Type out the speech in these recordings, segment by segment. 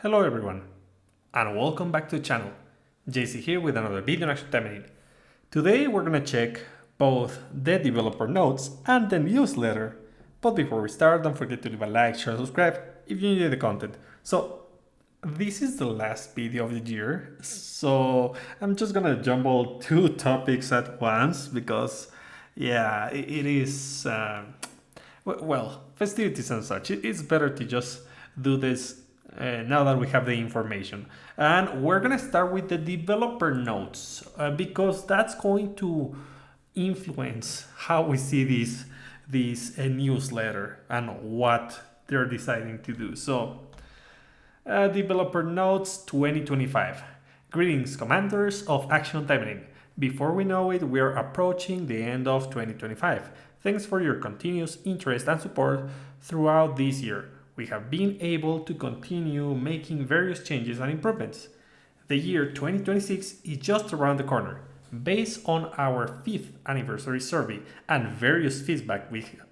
Hello everyone, and welcome back to the channel. JC here with another video on Action Taimanin. Today we're gonna check both the developer notes and the newsletter. But before we start, don't forget to leave a like, share, and subscribe if you enjoy the content. So this is the last video of the year, so I'm just gonna jumble two topics at once because, yeah, it is well, festivities and such. It's better to just do this now that we have the information. And we're gonna start with the developer notes because that's going to influence how we see this newsletter and what they're deciding to do. So, developer notes 2025. Greetings, commanders of Action Taimanin. Before we know it, we are approaching the end of 2025. Thanks for your continuous interest and support throughout this year. We have been able to continue making various changes and improvements. The year 2026 is just around the corner. Based on our 5th anniversary survey and various feedback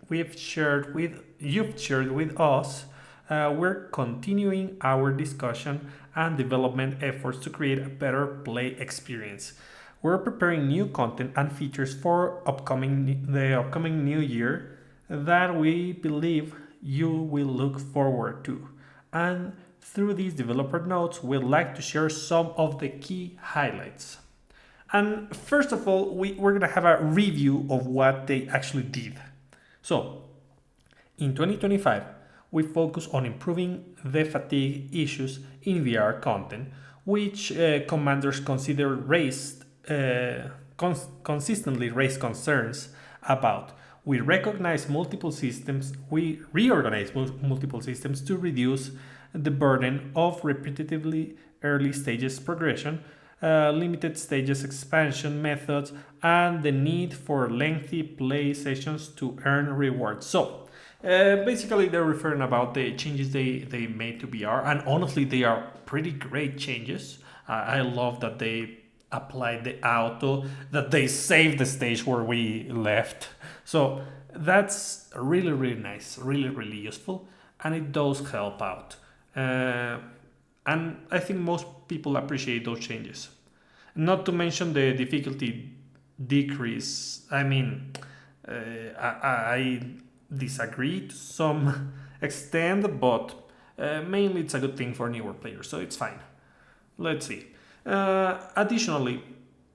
you've shared with us, we're continuing our discussion and development efforts to create a better play experience. We're preparing new content and features for the upcoming new year that we believe you will look forward to. And through these developer notes, we'd like to share some of the key highlights. And first of all, we're going to have a review of what they actually did. So, in 2025, we focus on improving the fatigue issues in VR content, which commanders consider consistently raise concerns about. We reorganize multiple systems to reduce the burden of repetitively early stages progression, limited stages expansion methods, and the need for lengthy play sessions to earn rewards. So, basically, they're referring about the changes they made to VR, and honestly, they are pretty great changes. I love that they applied the auto, that they saved the stage where we left. So that's really, really nice, really, really useful, and it does help out. And I think most people appreciate those changes. Not to mention the difficulty decrease. I mean, I disagree to some extent, but mainly it's a good thing for newer players, so it's fine. Let's see. Additionally,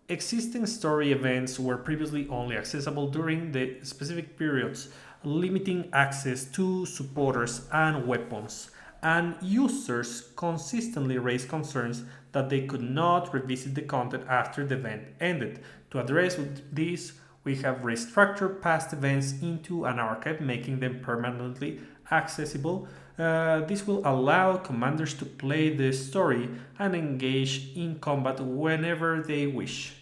existing story events were previously only accessible during the specific periods, limiting access to supporters and weapons, and users consistently raised concerns that they could not revisit the content after the event ended. To address this, we have restructured past events into an archive, making them permanently accessible. This will allow commanders to play the story and engage in combat whenever they wish.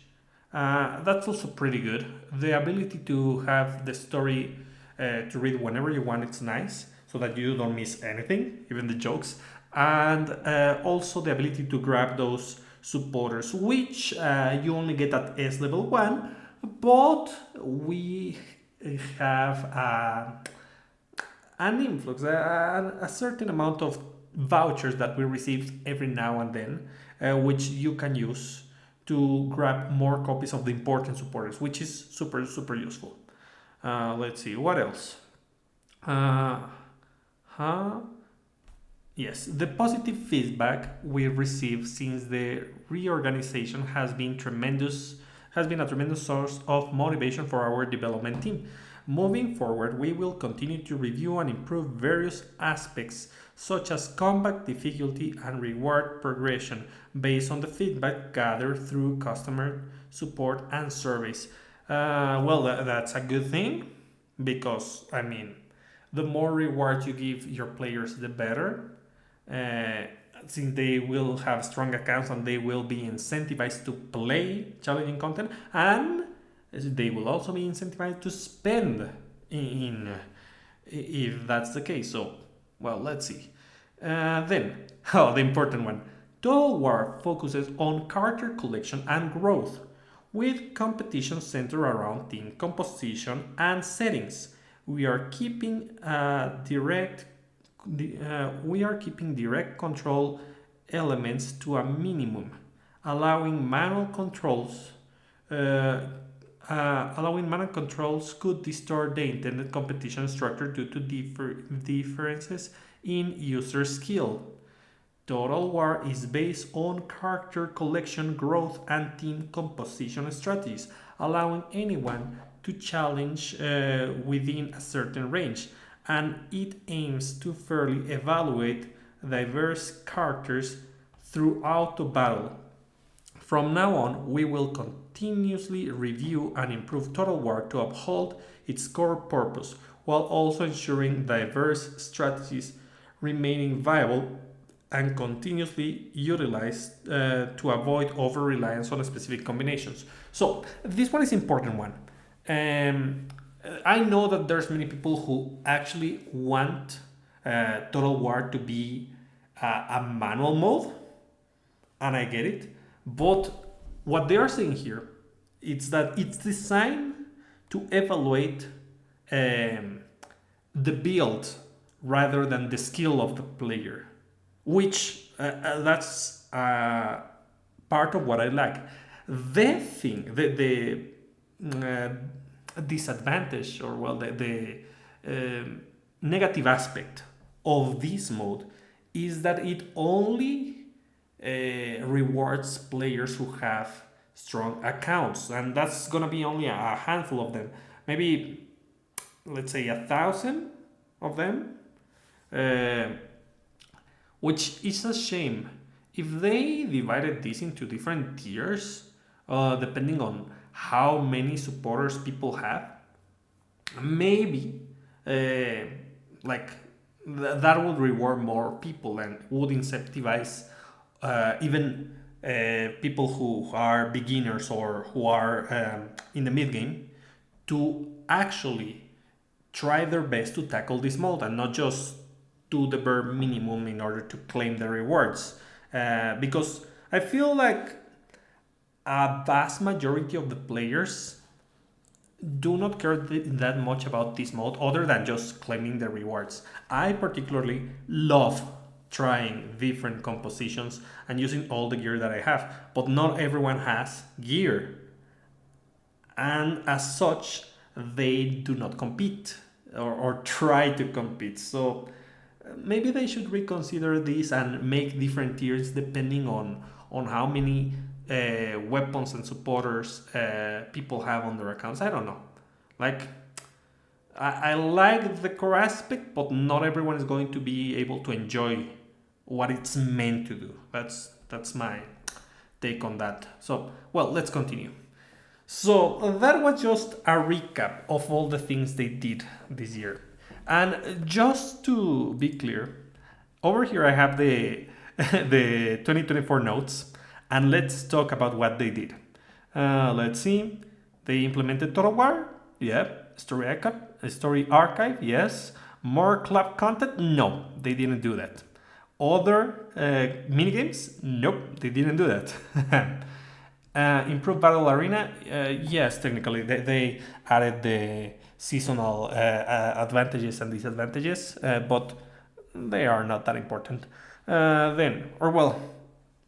That's also pretty good. The ability to have the story to read whenever you want, it's nice, so that you don't miss anything, even the jokes. And also the ability to grab those supporters, which you only get at S level 1, but we have an influx, a certain amount of vouchers that we receive every now and then, which you can use to grab more copies of the important supporters, which is super, super useful. Let's see, what else? Yes, the positive feedback we received since the reorganization has been a tremendous source of motivation for our development team. Moving forward, we will continue to review and improve various aspects such as combat difficulty and reward progression based on the feedback gathered through customer support and surveys. That's a good thing because, I mean, the more rewards you give your players, the better. Since they will have strong accounts and they will be incentivized to play challenging content, and they will also be incentivized to spend if that's the case. So, well, let's see. The important one. Total War focuses on character collection and growth, with competition centered around team composition and settings. We are keeping direct control elements to a minimum, allowing manual controls. Allowing manual controls could distort the intended competition structure due to differences in user skill. Total War is based on character collection growth and team composition strategies, allowing anyone to challenge within a certain range, and it aims to fairly evaluate diverse characters throughout the battle. From now on, we will continuously review and improve Total War to uphold its core purpose, while also ensuring diverse strategies remaining viable and continuously utilized to avoid over reliance on specific combinations. So this one is important one. I know that there's many people who actually want Total War to be a manual mode, and I get it. But what they are saying here is that it's designed to evaluate the build rather than the skill of the player, which that's part of what I like. The thing, the disadvantage, or well, the negative aspect of this mode is that it only rewards players who have strong accounts, and that's gonna be only a handful of them. Maybe let's say 1,000 of them, which is a shame. If they divided this into different tiers, depending on how many supporters people have, maybe like that would reward more people and would incentivize even people who are beginners or who are in the mid game to actually try their best to tackle this mode and not just do the bare minimum in order to claim the rewards. Because I feel like a vast majority of the players do not care that much about this mode other than just claiming the rewards. I particularly love trying different compositions and using all the gear that I have, but not everyone has gear, and as such they do not compete or try to compete. So maybe they should reconsider this and make different tiers depending on how many weapons and supporters people have on their accounts. I don't know. Like, I like the core aspect, but not everyone is going to be able to enjoy what it's meant to do. That's my take on that. So, well, let's continue. So that was just a recap of all the things they did this year. And just to be clear, over here I have the the 2024 notes, and let's talk about what they did. Let's see. They implemented Total War. Yeah. Story archive. Yes. More club content. No, they didn't do that. Other minigames. Nope, they didn't do that. Improved battle arena. Yes, technically they added the seasonal advantages and disadvantages, but they are not that important.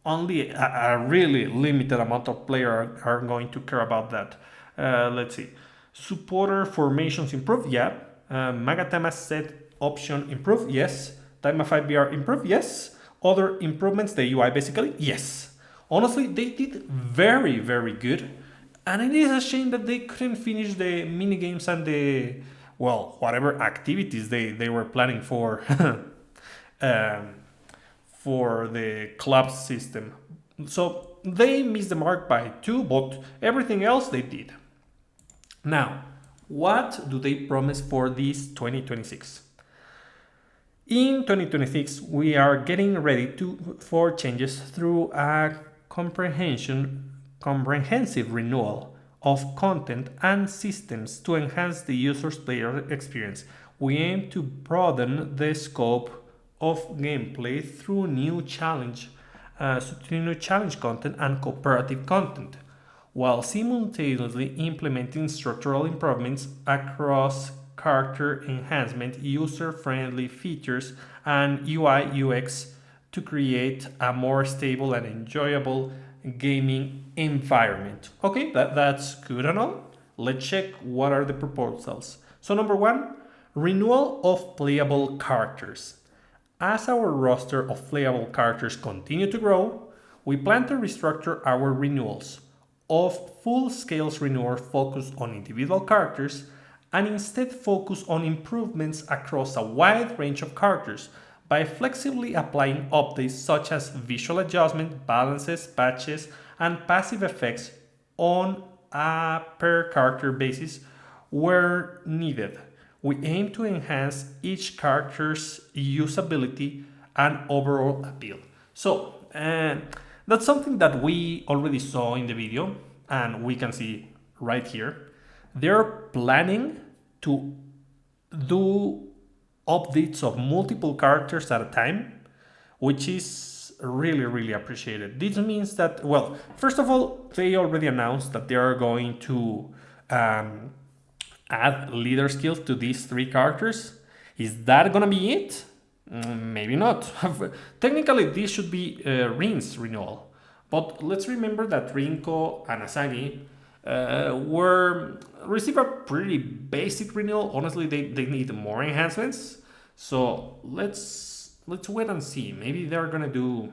Only a really limited amount of players are going to care about that. Let's see. Supporter formations improved, yeah. Magatama set option improved, yes. Time of 5BR improved, yes. Other improvements, the UI basically, yes. Honestly, they did very, very good. And it is a shame that they couldn't finish the minigames and the, well, whatever activities they were planning for the club system. So they missed the mark by 2, but everything else they did. Now, what do they promise for this 2026? In 2026, we are getting ready for changes through a comprehensive renewal of content and systems to enhance the user's player experience. We aim to broaden the scope of gameplay through new challenge content and cooperative content, while simultaneously implementing structural improvements across character enhancement, user-friendly features, and UI UX to create a more stable and enjoyable gaming environment. Okay, that's good and all. Let's check what are the proposals. So number one, renewal of playable characters. As our roster of playable characters continue to grow, we plan to restructure our renewals of full-scale renewal focused on individual characters and instead focus on improvements across a wide range of characters by flexibly applying updates such as visual adjustment, balances, patches, and passive effects on a per character basis where needed. We aim to enhance each character's usability and overall appeal. So, that's something that we already saw in the video, and we can see right here. They're planning to do updates of multiple characters at a time, which is really appreciated. This means that, well, first of all, they already announced that they are going to add leader skills to these three characters. Is that gonna be it? Maybe not. Technically, this should be Rin's renewal, but let's remember that Rinko and Asagi were receive a pretty basic renewal. Honestly, they need more enhancements. So let's wait and see. Maybe they're gonna do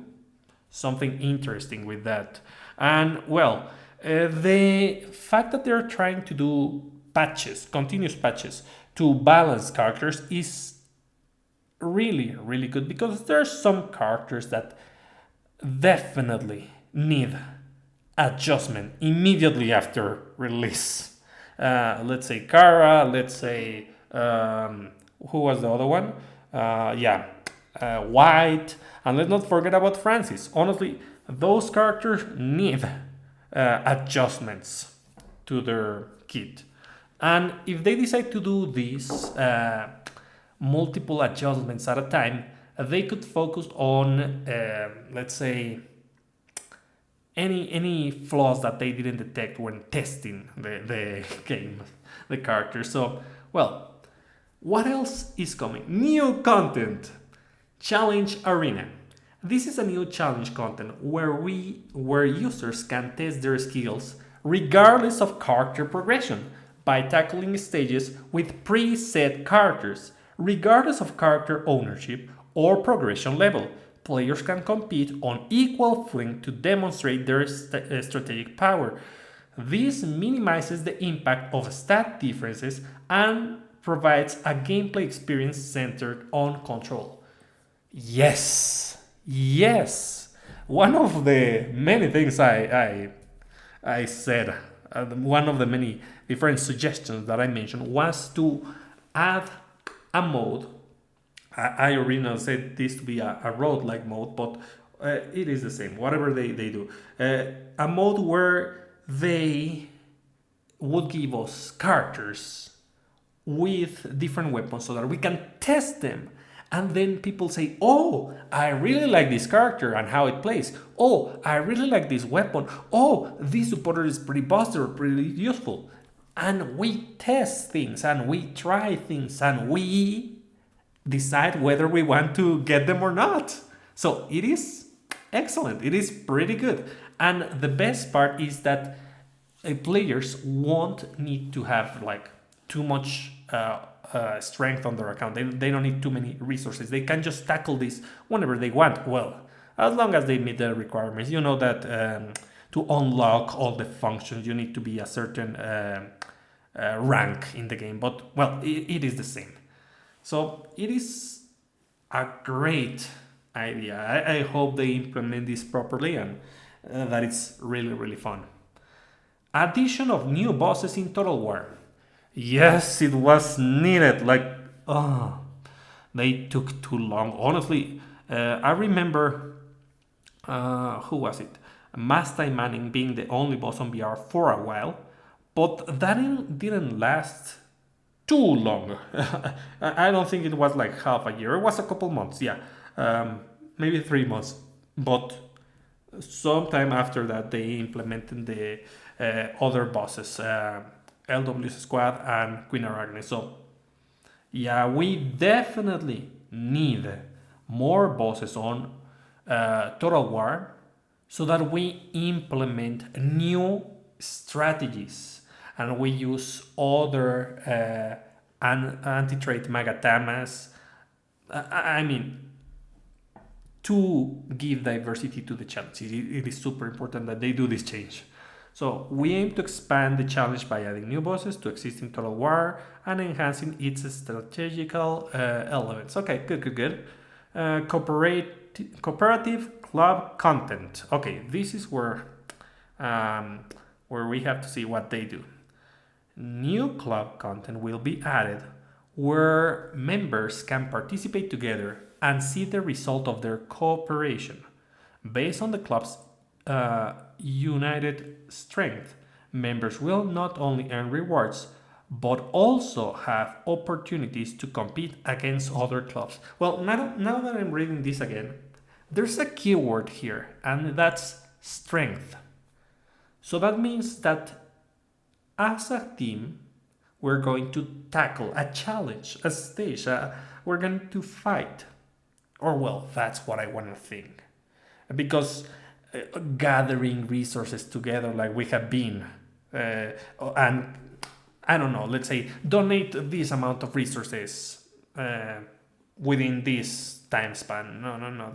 something interesting with that. And well, the fact that they're trying to do patches, continuous patches to balance characters is really good because there's some characters that definitely need adjustment immediately after release. Let's say Kara, let's say who was the other one? White, and let's not forget about Francis. Honestly, those characters need adjustments to their kit. And if they decide to do these multiple adjustments at a time, they could focus on, let's say, any flaws that they didn't detect when testing the game, the character. So, well, what else is coming? New content! Challenge Arena. This is a new challenge content where users can test their skills regardless of character progression by tackling stages with preset characters, regardless of character ownership or progression level. Players can compete on equal footing to demonstrate their strategic power. This minimizes the impact of stat differences and provides a gameplay experience centered on control. Yes, one of the many things I said, one of the many different suggestions that I mentioned was to add a mode. I originally said this to be a road-like mode, but it is the same, whatever they do. A mode where they would give us characters with different weapons so that we can test them. And then people say, oh, I really like this character and how it plays. Oh, I really like this weapon. Oh, this supporter is pretty buster, pretty useful. And we test things and we try things and we decide whether we want to get them or not. So it is excellent. It is pretty good. And the best part is that players won't need to have like too much strength on their account. They don't need too many resources. They can just tackle this whenever they want. Well, as long as they meet the requirements. You know that to unlock all the functions, you need to be a certain rank in the game. But, well, it is the same. So it is a great idea. I hope they implement this properly and that it's really fun. Addition of new bosses in Total War. Yes, it was needed. Like, they took too long. Honestly, I remember, who was it? Taimanin being the only boss on VR for a while, but that didn't last too long. I don't think it was like half a year. It was a couple months, yeah. Maybe 3 months. But sometime after that, they implemented the other bosses. LW's Squad and Queen Arachne. So, yeah, we definitely need more bosses on Total War so that we implement new strategies and we use other anti-trade magatamas. I mean, to give diversity to the challenge. It is super important that they do this change. So we aim to expand the challenge by adding new bosses to existing Total War and enhancing its strategical elements. Okay, good. Cooperative club content. Okay, this is where we have to see what they do. New club content will be added where members can participate together and see the result of their cooperation. Based on the club's united strength, members will not only earn rewards but also have opportunities to compete against other clubs. Well, now that I'm reading this again, there's a keyword here, and that's strength. So that means that as a team, we're going to tackle a challenge, a stage, we're going to fight. Or, well, that's what I want to think. Because gathering resources together like we have been, and I don't know, let's say donate this amount of resources within this time span. No.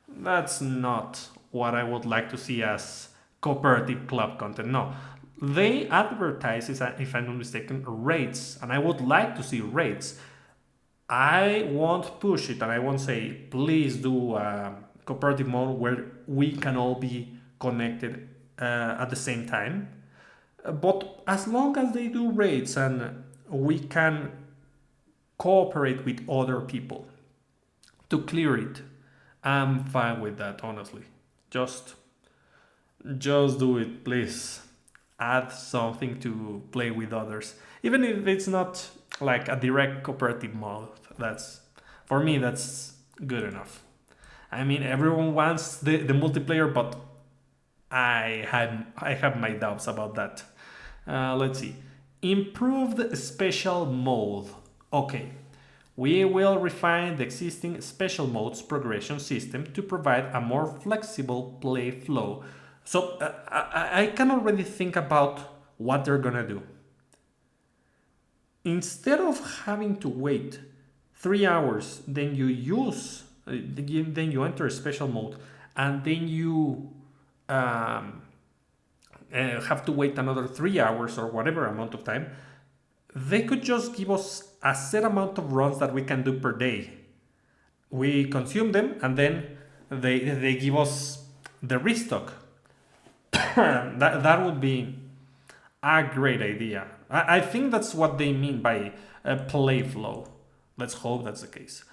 That's not what I would like to see as cooperative club content. No, they advertise, if I'm not mistaken, rates, and I would like to see rates. I won't push it, and I won't say please do cooperative mode where we can all be connected at the same time. But as long as they do raids and we can cooperate with other people to clear it, I'm fine with that, honestly. Just do it, please. Add something to play with others, even if it's not like a direct cooperative mode. That's, for me, that's good enough. I mean, everyone wants the multiplayer, but I have my doubts about that. Let's see. Improved special mode. Okay. We will refine the existing special modes progression system to provide a more flexible play flow. So I can already think about what they're gonna do. Instead of having to wait 3 hours, then you enter a special mode, and then you have to wait another 3 hours or whatever amount of time. They could just give us a set amount of runs that we can do per day. We consume them, and then they give us the restock. that would be a great idea. I think that's what they mean by play flow. Let's hope that's the case.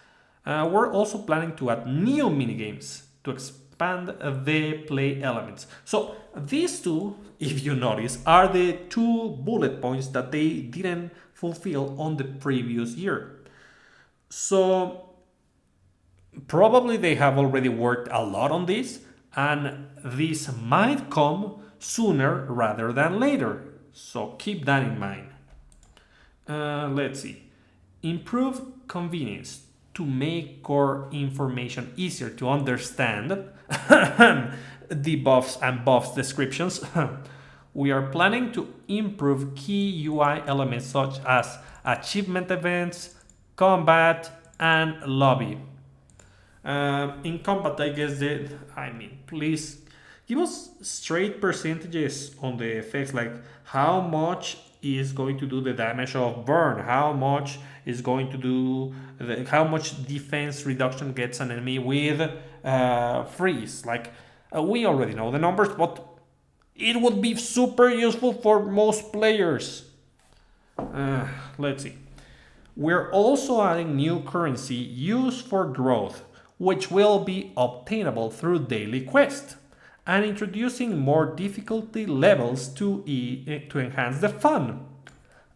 We're also planning to add new minigames to expand the play elements. So these two, if you notice, are the two bullet points that they didn't fulfill on the previous year. So probably they have already worked a lot on this, and this might come sooner rather than later. So keep that in mind. Let's see. Improve convenience to make core information easier to understand. Debuffs and buffs descriptions. We are planning to improve key UI elements such as achievement events, combat, and lobby. In combat, I guess please give us straight percentages on the effects, like how much is going to do the damage of burn, how much is going to do how much defense reduction gets an enemy with freeze. Like we already know the numbers, but it would be super useful for most players. Let's see. We're also adding new currency used for growth, which will be obtainable through daily quest, and introducing more difficulty levels to enhance the fun.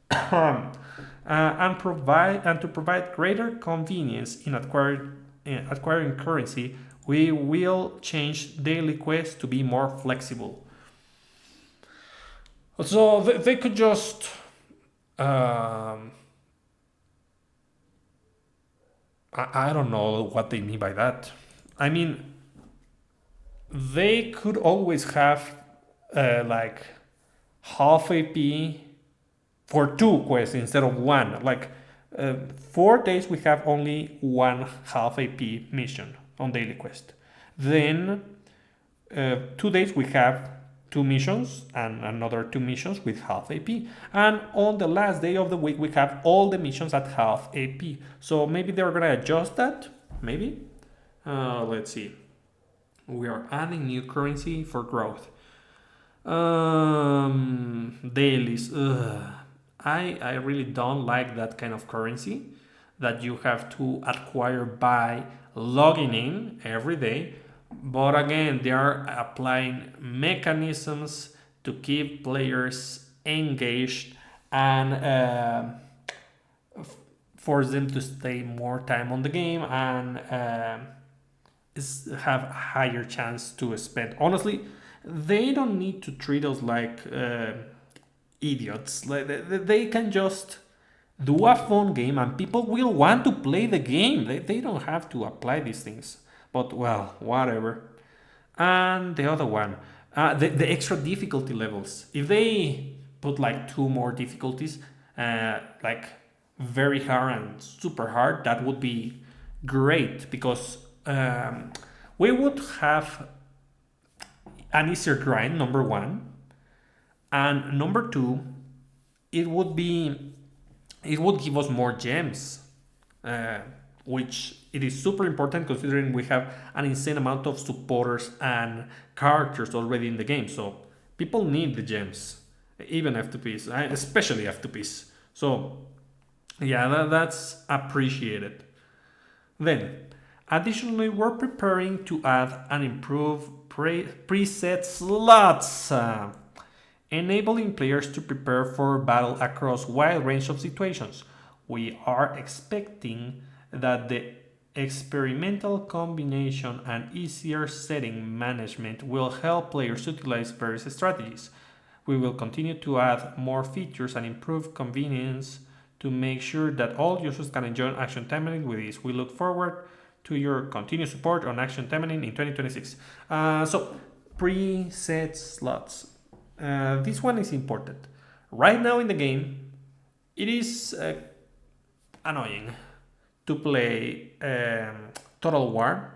And to provide greater convenience in acquiring currency, we will change daily quests to be more flexible. So they could just I don't know what they mean by that. I mean, they could always have like half AP for two quests instead of one. Like 4 days we have only one half AP mission on daily quest. Then 2 days we have two missions and another two missions with half AP. And on the last day of the week we have all the missions at half AP. So maybe they're gonna adjust that. Maybe. Let's see. We are adding new currency for growth. Dailies. Ugh. I really don't like that kind of currency that you have to acquire by logging in every day. But again, they are applying mechanisms to keep players engaged and force them to stay more time on the game and have a higher chance to spend. Honestly, they don't need to treat us like idiots. Like they can just do a fun game and people will want to play the game. They don't have to apply these things. But well, whatever. And the other one, the extra difficulty levels. If they put like two more difficulties, like very hard and super hard, that would be great because we would have an easier grind, number one, and number two, it would give us more gems, which it is super important considering we have an insane amount of supporters and characters already in the game. So people need the gems, even F2Ps, especially F2Ps. So yeah, that's appreciated. Then, additionally, we're preparing to add and improve preset slots, enabling players to prepare for battle across wide range of situations. We are expecting that the experimental combination and easier setting management will help players utilize various strategies. We will continue to add more features and improve convenience to make sure that all users can enjoy Action Taimanin with ease. We look forward to your continued support on Action Taimanin in 2026. So, preset slots. This one is important. Right now in the game, it is annoying to play Total War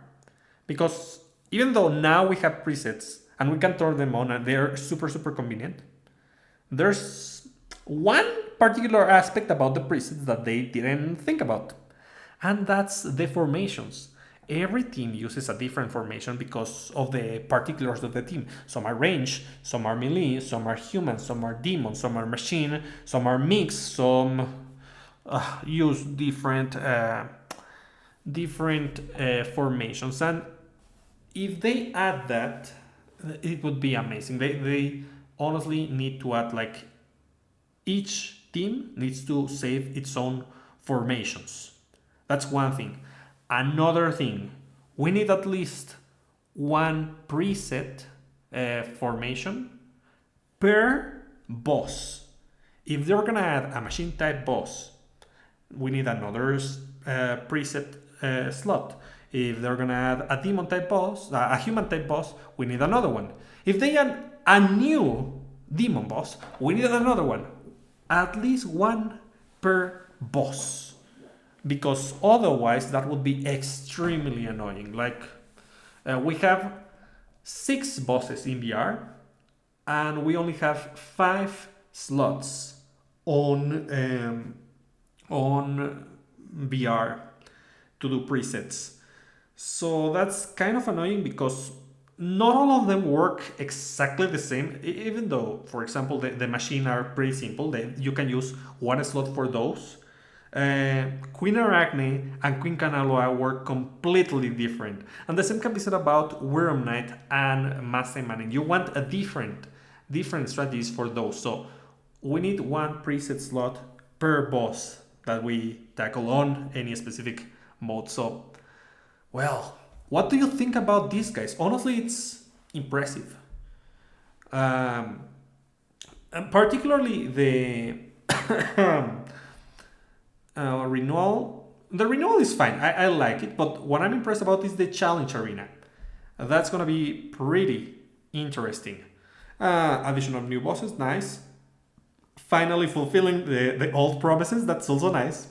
because even though now we have presets and we can turn them on and they're super convenient, there's one particular aspect about the presets that they didn't think about, and that's the formations. Every team uses a different formation because of the particulars of the team. Some are range, some are melee, some are human, some are demon, some are machine, some are mixed, some use different formations. And if they add that, it would be amazing. They honestly need to add like each team needs to save its own formations. That's one thing. Another thing, we need at least one preset formation per boss. If they're gonna add a machine type boss, we need another preset slot. If they're gonna add a demon type boss, a human type boss, we need another one. If they add a new demon boss, we need another one. At least one per boss, because otherwise that would be extremely annoying. Like we have 6 bosses in VR and we only have 5 slots on VR to do presets. So that's kind of annoying because not all of them work exactly the same, even though, for example, the machine are pretty simple. You can use one slot for those. Queen Arachne and Queen Kanaloa work completely different. And the same can be said about Worm Knight and Master Taimanin. You want a different strategies for those. So we need one preset slot per boss that we tackle on any specific mode. So, well, what do you think about these guys? Honestly, it's impressive. And particularly the renewal The renewal is fine. I like it, but what I'm impressed about is the challenge arena. That's gonna be pretty interesting. Addition of new bosses, nice. Finally fulfilling the old promises, that's also nice.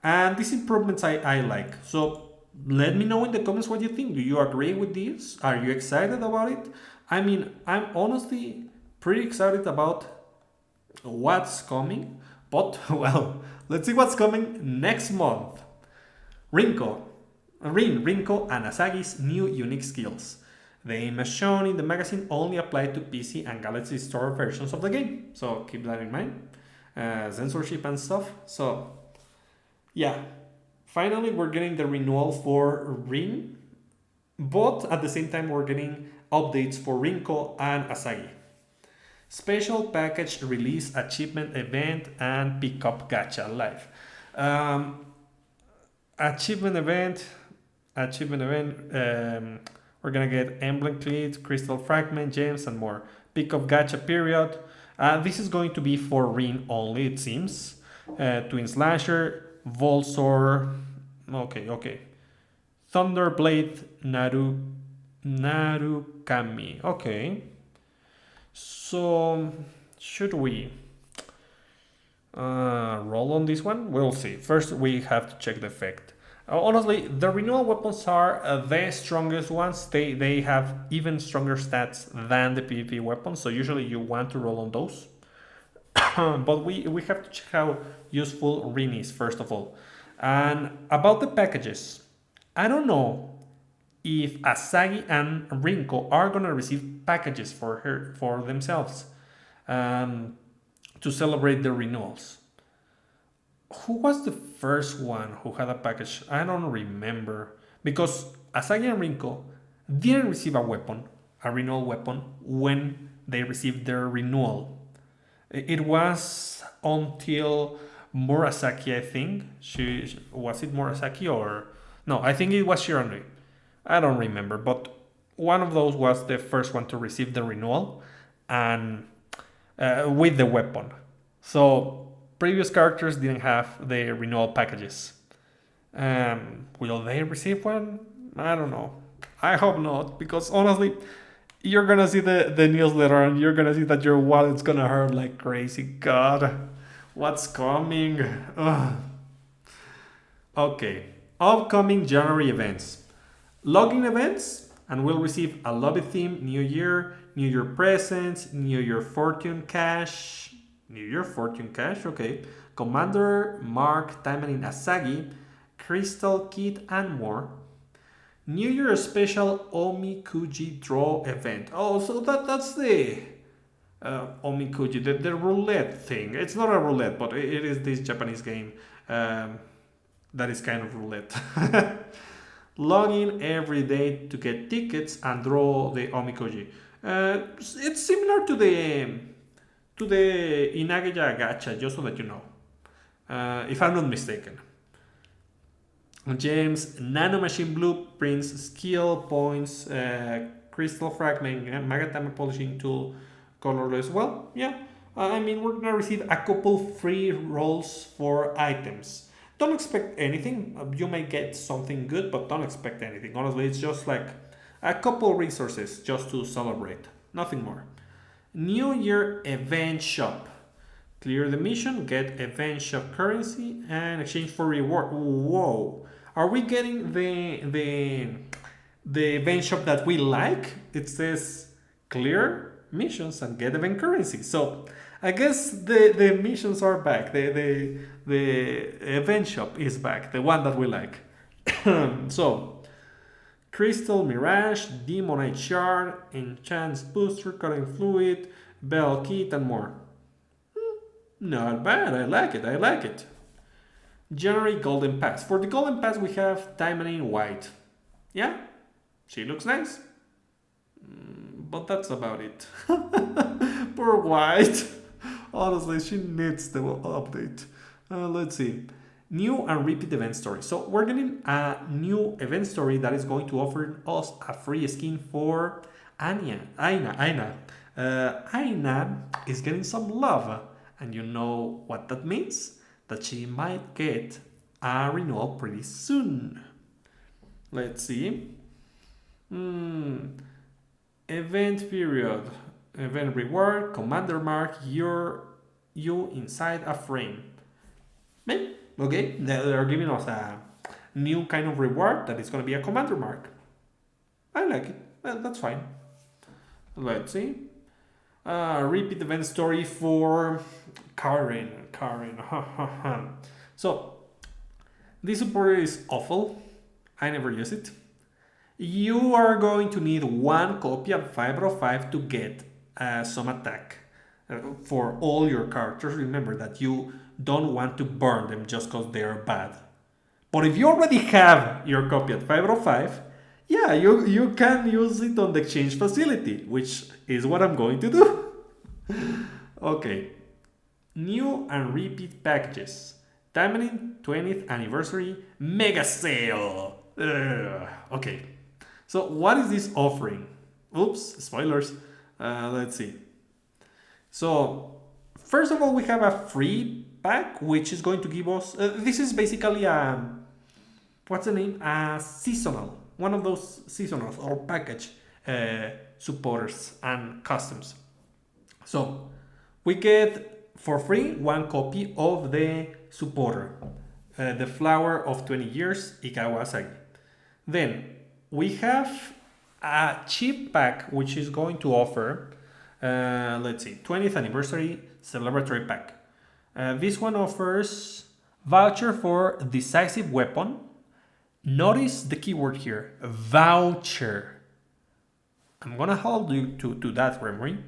And these improvements I like. So let me know in the comments what you think. Do you agree with this? Are you excited about it? I mean, I'm honestly pretty excited about what's coming. But, well, let's see what's coming next month. Rinko, Rinko and Asagi's new unique skills. The aim as shown in the magazine only apply to PC and Galaxy Store versions of the game. So keep that in mind. Censorship and stuff. So yeah, finally we're getting the renewal for Rin, but at the same time we're getting updates for Rinko and Asagi. Special package release, achievement event, and pickup gacha live. Um, achievement event, achievement event. We're gonna get emblem cleat, crystal fragment, gems, and more. Pickup gacha period. This is going to be for Rin only, it seems. Twin slasher, Volsor. Okay. Thunderblade, Narukami. Okay. So, should we roll on this one? We'll see. First, we have to check the effect. Honestly, the renewal weapons are the strongest ones. They have even stronger stats than the PvP weapons, so usually you want to roll on those. But we have to check how useful Rin is, first of all. And about the packages, I don't know if Asagi and Rinko are gonna receive packages for themselves to celebrate the renewals. Who was the first one who had a package? I don't remember, because Asagi and Rinko didn't receive a weapon, a renewal weapon, when they received their renewal. It was until Murasaki, I think. Was it Murasaki or no? I think it was Shiranui. I don't remember, but one of those was the first one to receive the renewal and with the weapon. So previous characters didn't have the renewal packages. Will they receive one? I don't know. I hope not, because honestly, you're gonna see the newsletter and you're gonna see that your wallet's gonna hurt like crazy. God, what's coming? Ugh. Okay, upcoming January events. Login events, and we'll receive a lobby theme, New Year presents, New Year fortune cash, okay. Commander, Mark, Taimanin Asagi, Crystal Kit, and more. New Year special Omikuji draw event. Oh, so that's the Omikuji, the roulette thing. It's not a roulette, but it is this Japanese game that is kind of roulette. Log in every day to get tickets and draw the Omikuji. It's similar to the Inageya gacha, just so that you know, if I'm not mistaken. Gems, nanomachine blueprints, skill points, crystal fragment, magatama polishing tool, colorless. Well, yeah. I mean, we're gonna receive a couple free rolls for items. Don't expect anything. You may get something good, but don't expect anything. Honestly, it's just like a couple resources just to celebrate. Nothing more. New Year event shop. Clear the mission, get event shop currency, and exchange for reward. Whoa. Are we getting the event shop that we like? It says clear missions and get event currency. So I guess the missions are back. The event shop is back, the one that we like. So Crystal Mirage, Demonite Shard, Enchant's Booster, Cutting Fluid, Bell Kit, and more. Not bad, I like it. January Golden Pass. For the Golden Pass we have Taimanin White. Yeah, she looks nice. But that's about it. Poor White. Honestly, she needs the update. Let's see. New and repeat event story. So we're getting a new event story that is going to offer us a free skin for Aina. Aina is getting some love. And you know what that means? That she might get a renewal pretty soon. Let's see. Event period, event reward, commander mark, you inside a frame. Okay, they're giving us a new kind of reward that is going to be a commander mark. I like it. Well, that's fine. Let's see. Repeat event story for Karen. So, this supporter is awful. I never use it. You are going to need one copy of 505 to get some attack for all your characters. Remember that you don't want to burn them just because they are bad. But if you already have your copy at 505, yeah, you can use it on the exchange facility, which is what I'm going to do. Okay. New and repeat packages. Taimanin 20th anniversary mega sale. Okay. So what is this offering? Oops, spoilers. Let's see. So first of all, we have a free pack, which is going to give us, this is basically what's the name? A seasonal, one of those seasonals or package supporters and customs. So we get for free one copy of the supporter, the flower of 20 years, Ikawasagi. Then we have a cheap pack which is going to offer, let's see, 20th anniversary celebratory pack. This one offers voucher for decisive weapon. Notice the keyword here, voucher. I'm gonna hold you to that memory.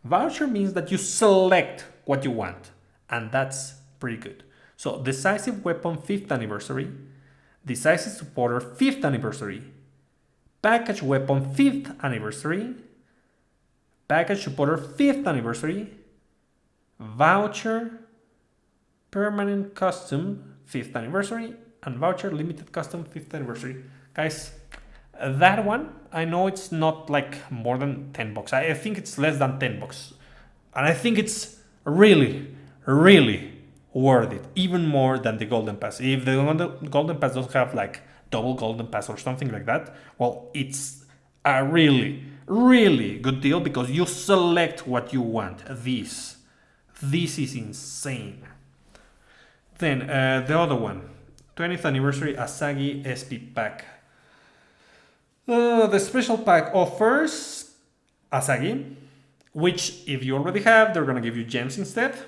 Voucher means that you select what you want, and that's pretty good. So decisive weapon 5th anniversary, decisive supporter 5th anniversary, package weapon 5th anniversary, package supporter 5th anniversary, voucher, permanent custom 5th anniversary, and voucher limited custom 5th anniversary. Guys, that one, I know it's not like more than 10 bucks. I think it's less than 10 bucks. And I think it's really, really worth it. Even more than the Golden Pass. If the Golden Pass doesn't have like double Golden Pass or something like that, well, it's a really, really good deal because you select what you want. This is insane. Then the other one, 20th anniversary Asagi SP pack. The special pack offers Asagi, which if you already have, they're gonna give you gems instead.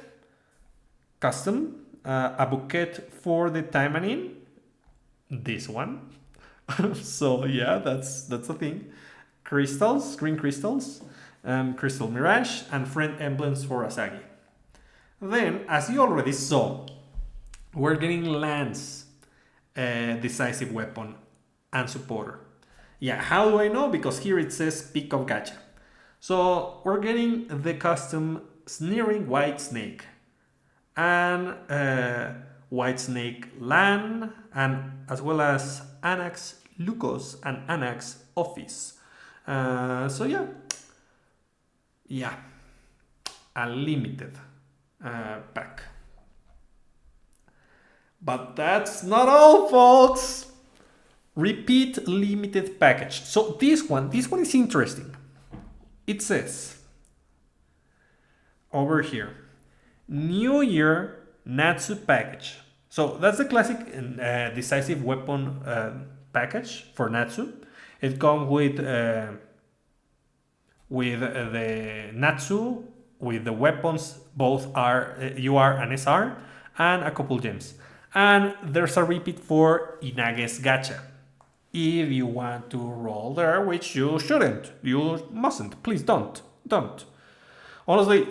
Custom, a bouquet for the Taimanin, this one. So yeah, that's the thing. Crystals, green crystals, crystal mirage, and friend emblems for Asagi. Then, as you already saw, we're getting Lance, decisive weapon, and supporter. Yeah, how do I know? Because here it says pick of gacha. So we're getting the custom Sneering White Snake and White Snake Lan, and as well as Anax Lucos and Anax Office. So yeah, a limited pack. But that's not all, folks. Repeat limited package. So this one is interesting. It says over here, New Year Natsu package. So that's the classic decisive weapon package for Natsu. It comes with the Natsu, with the weapons, both are UR and SR, and a couple gems. And there's a repeat for Inage's gacha. If you want to roll there, which you shouldn't, you mustn't, please don't. Honestly,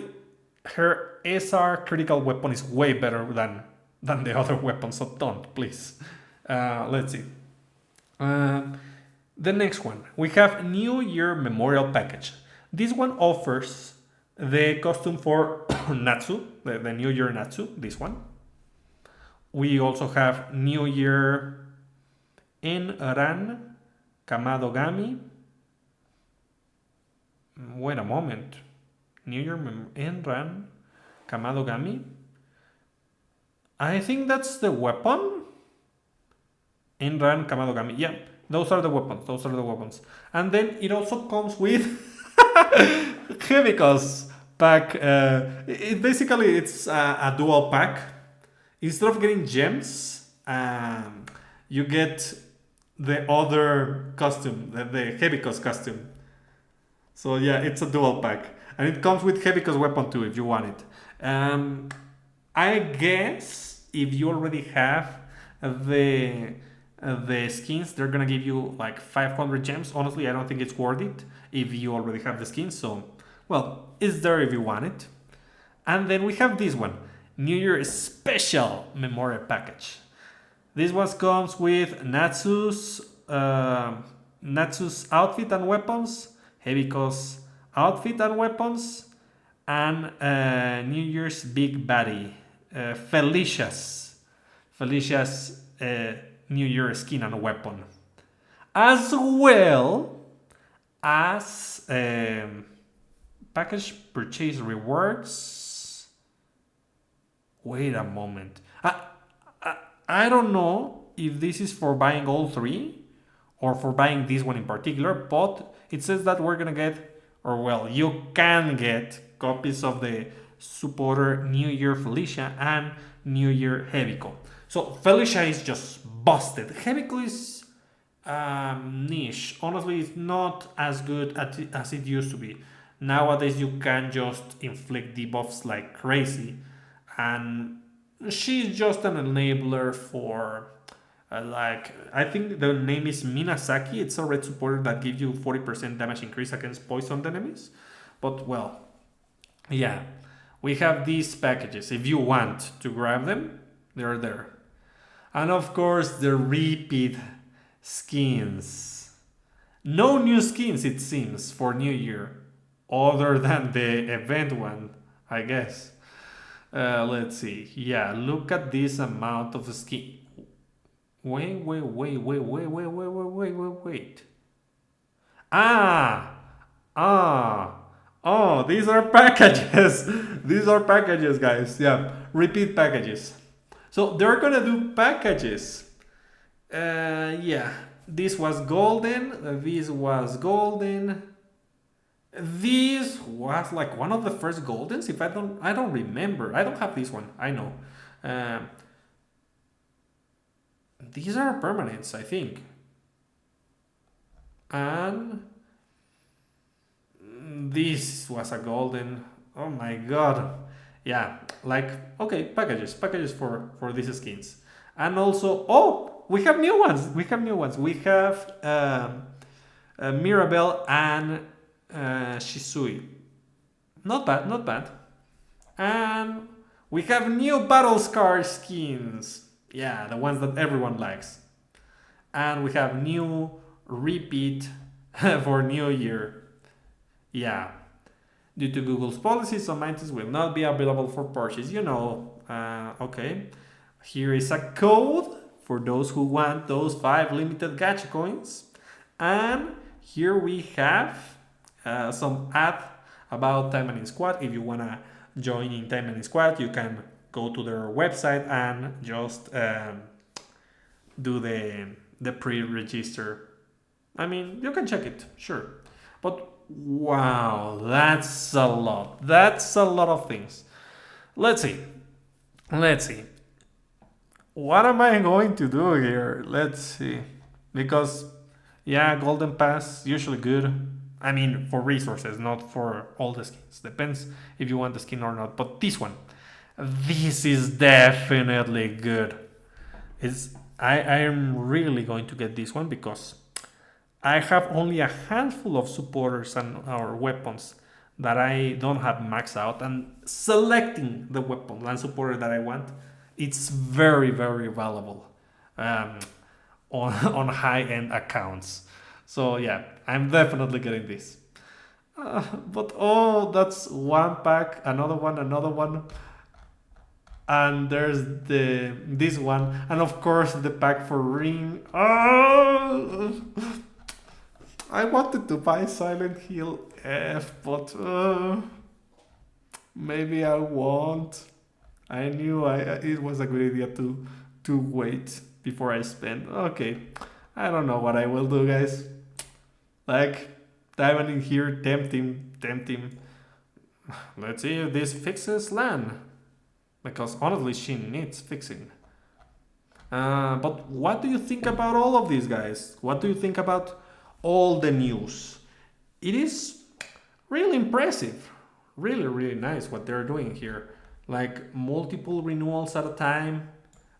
her SR critical weapon is way better than the other weapons, so don't, please. Let's see. The next one, we have New Year Memorial Package. This one offers the costume for Natsu, the New Year Natsu, this one. We also have New Year Enran Kamadogami. Wait a moment. New Year Enran Kamadogami. I think that's the weapon. Inran, Kamadogami. Yeah, those are the weapons. Those are the weapons. And then it also comes with Chemicals pack. Basically it's a dual pack. Instead of getting gems, you get the other costume, the Chemicals costume. So yeah, it's a dual pack, and it comes with Chemicals weapon too if you want it. I guess if you already have the the skins, they're gonna give you like 500 gems. Honestly, I don't think it's worth it if you already have the skins. So, well, it's there if you want it. And then we have this one, New Year Special Memorial Package. This one comes with Natsu's outfit and weapons, Hebiko's outfit and weapons, and New Year's big baddie, Felicia's New Year skin and weapon, as well as package purchase rewards. Wait a moment. I don't know if this is for buying all three or for buying this one in particular, but it says that we're gonna get, or well, you can get copies of the supporter New Year Felicia and New Year Hebiko. So Felicia is just busted. Hebiko is niche. Honestly, it's not as good as it used to be. Nowadays, you can just inflict debuffs like crazy, and she's just an enabler for like, I think the name is Minasaki. It's a red supporter that gives you 40% damage increase against poisoned enemies. But well, yeah, we have these packages. If you want to grab them, they're there. And of course, the repeat skins. No new skins, it seems, for New Year, other than the event one, I guess. Let's see. Yeah, look at this amount of skin. Wait. Oh, these are packages. These are packages, guys. Yeah, repeat packages. So they're gonna do packages. Yeah, this was golden. This was golden. This was like one of the first goldens. If I don't remember. I don't have this one. I know. These are permanents, I think. And this was a golden. Oh my god. Yeah, like, okay, packages for these skins. And also, oh, we have new ones. We have Mirabelle and Shisui. Not bad. And we have new Battle Scar skins. Yeah, the ones that everyone likes. And we have new repeat for New Year. Yeah. Due to Google's policy, some items will not be available for purchase. You know, okay. Here is a code for those who want those 5 limited gacha coins. And here we have some ad about Taimanin Squad. If you want to join in Taimanin Squad, you can go to their website and just do the pre-register. I mean, you can check it, sure. But wow, that's a lot. That's a lot of things. Let's see. What am I going to do here? Let's see. Because, yeah, Golden Pass, usually good. I mean, for resources, not for all the skins. Depends if you want the skin or not. But this one, this is definitely good. I am really going to get this one because I have only a handful of supporters and our weapons that I don't have maxed out, and selecting the weapon and supporter that I want, it's very, very valuable on high-end accounts. So yeah, I'm definitely getting this. But oh, that's one pack, another one. And there's this one, and of course the pack for Ring. Oh, I wanted to buy Silent Hill F, but maybe I won't. I knew it was a good idea to wait. before I spend. Okay, I don't know what I will do, guys. Like, Taimanin here, tempt him. Let's see if this fixes Lan. Because honestly, she needs fixing. But what do you think about all of these, guys? What do you think about all the news? It is really impressive. Really, really nice what they're doing here. Like multiple renewals at a time.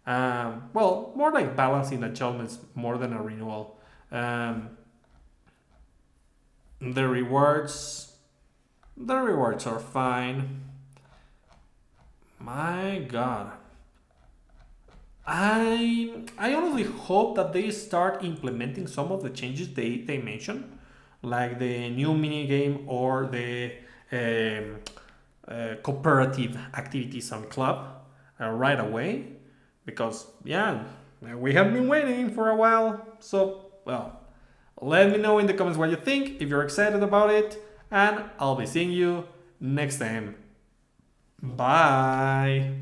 Well, more like balancing adjustments more than a renewal. Um, the rewards, are fine. My God, I honestly hope that they start implementing some of the changes they mentioned, like the new mini game or the cooperative activities on club right away, because yeah, we have been waiting for a while. So well, let me know in the comments what you think, if you're excited about it, and I'll be seeing you next time. Bye.